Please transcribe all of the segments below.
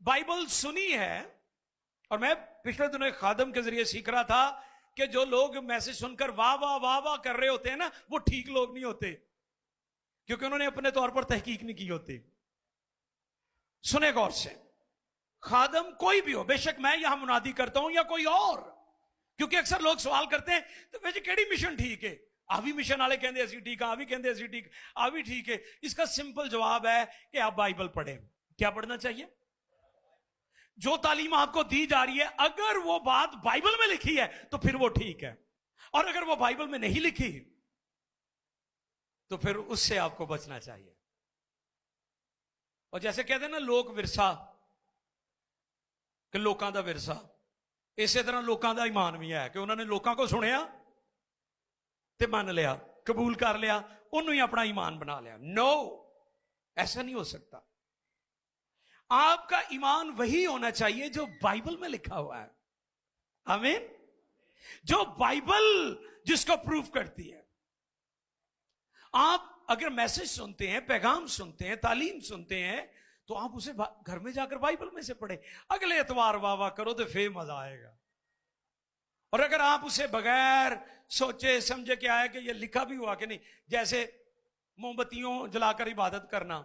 Bible सुनी है, और मैं पिछले दिनों एक खादम के जरिए सीख रहा था कि जो लोग मैसेज सुनकर वाह वाह वाह वाह कर रहे होते हैं ना, वो ठीक लोग नहीं होते, क्योंकि उन्होंने अपने तौर पर तहकीक नहीं की होती। सुने गौर से, खादम कोई भी हो, बेशक मैं यहां मुनादी करता हूं या कोई और, क्योंकि अक्सर लोग सवाल करते हैं तो वैसे केड़ी मिशन ठीक है, आ भी मिशन वाले कहते असी ठीक, आ भी कहते असी ठीक, आ भी ठीक है। इसका सिंपल जवाब है कि आप बाइबल पढ़ें। क्या पढ़ना चाहिए? जो तालीम आपको दी जा रही है, अगर वो बात बाइबल में लिखी है तो फिर वो ठीक है, और अगर वो बाइबल में नहीं लिखी तो फिर उससे आपको बचना चाहिए। और जैसे कहते हैं ना लोक विरसा, कि लोकां दा विरसा, इसे तरह लोकां दा ईमान भी है कि उन्होंने लोकां को सुनिया ते मान लिया, कबूल कर लिया, उन्होंने ही अपना ईमान बना लिया। नो, ऐसा नहीं हो सकता। आपका ईमान वही होना चाहिए जो बाइबल में लिखा हुआ है। आमीन। जो बाइबल जिसको प्रूफ करती है। आप अगर मैसेज सुनते हैं, पैगाम सुनते हैं, तालीम सुनते हैं, तो आप उसे घर में जाकर बाइबल में से पढ़े। अगले एतवार वाह वाह करो तो फिर मजा आएगा। और अगर आप उसे बगैर सोचे समझे क्या है कि ये लिखा भी हुआ कि नहीं, जैसे मोमबत्तियों जलाकर इबादत करना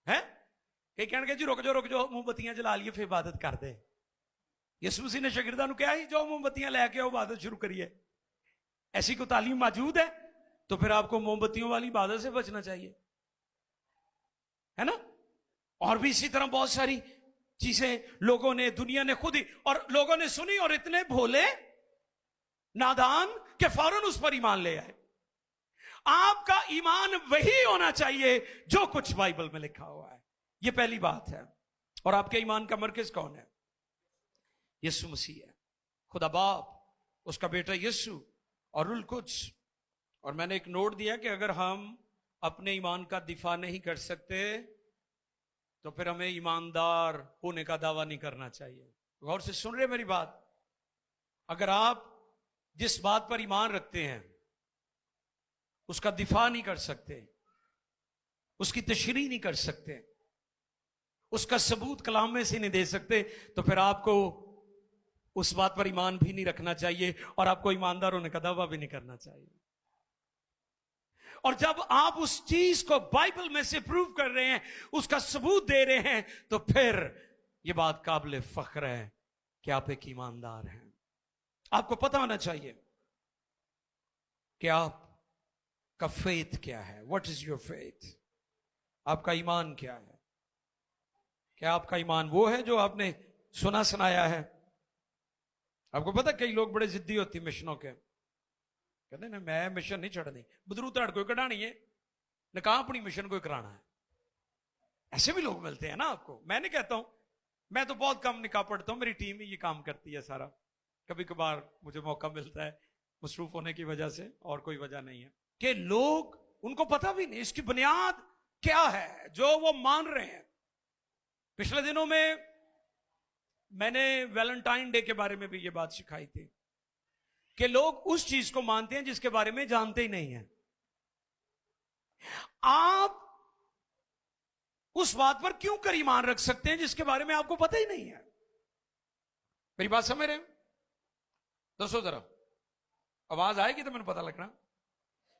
है, कई कहने जी रुक जाओ मोमबत्तियां जला लिए फिर इबादत कर दे। यीशु मसीह ने शागिर्दां नूं कहा ही जो मोमबत्तियां लेके आओ इबादत शुरू करिए। ऐसी कोई तालीम मौजूद है तो फिर आपको मोमबत्तियों वाली इबादत से बचना चाहिए, है ना। और भी इसी तरह बहुत सारी चीजें लोगों ने, दुनिया ने खुद ही, और लोगों ने सुनी और इतने भोले नादान के फौरन उस पर ईमान ले आए। आपका ईमान वही होना चाहिए जो कुछ बाइबल में लिखा हुआ है। यह पहली बात है। और आपके ईमान का मरकज कौन है? यीशु मसीह है, खुदा बाप, उसका बेटा यीशु और रूल कुद्स। और मैंने एक नोट दिया कि अगर हम अपने ईमान का दिफा नहीं कर सकते तो फिर हमें ईमानदार होने का दावा नहीं करना चाहिए। गौर से सुन रहे मेरी बात? अगर आप जिस बात पर ईमान रखते हैं उसका दिफा नहीं कर सकते, उसकी तशरीह नहीं कर सकते, उसका सबूत कलाम में से नहीं दे सकते, तो फिर आपको उस बात पर ईमान भी नहीं रखना चाहिए और आपको ईमानदार होने का दावा भी नहीं करना चाहिए। और जब आप उस चीज को बाइबल में से प्रूव कर रहे हैं, उसका सबूत दे रहे हैं, तो फिर यह बात काबिल फख्र है कि आप एक ईमानदार हैं। आपको पता होना चाहिए कि आपका फेथ क्या है। What is your faith? आपका ईमान क्या है? क्या आपका ईमान वो है जो आपने सुना सुनाया है? आपको पता कई लोग बड़े जिद्दी होती मिशनों के, कहते ना मैं मिशन नहीं छड़नी, बदरू तड़ कोई कढ़ानी है, निकाह अपनी मिशन कोई कराना है। ऐसे भी लोग मिलते हैं ना आपको। मैं नहीं कहता हूं, मैं तो बहुत कम निकाह पढ़ता हूं, मेरी टीम ही ये काम करती है सारा। कभी कभार मुझे मौका मिलता है मसरूफ होने की वजह से, और कोई वजह नहीं है। कि लोग, उनको पता भी नहीं इसकी बुनियाद क्या है जो वो मान रहे हैं। पिछले दिनों में मैंने वैलेंटाइन डे के बारे में भी ये बात सिखाई थी कि लोग उस चीज को मानते हैं जिसके बारे में जानते ही नहीं है। आप उस बात पर क्यों कर ईमान रख सकते हैं जिसके बारे में आपको पता ही नहीं है? मेरी बात समझ रहे हैं? दोस्तों जरा आवाज आएगी तो मैंने पता लगना।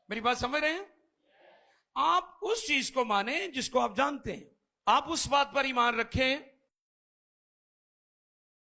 मेरी बात समझ रहे हैं? आप उस चीज को माने जिसको आप जानते हैं। आप उस बात पर ईमान रखें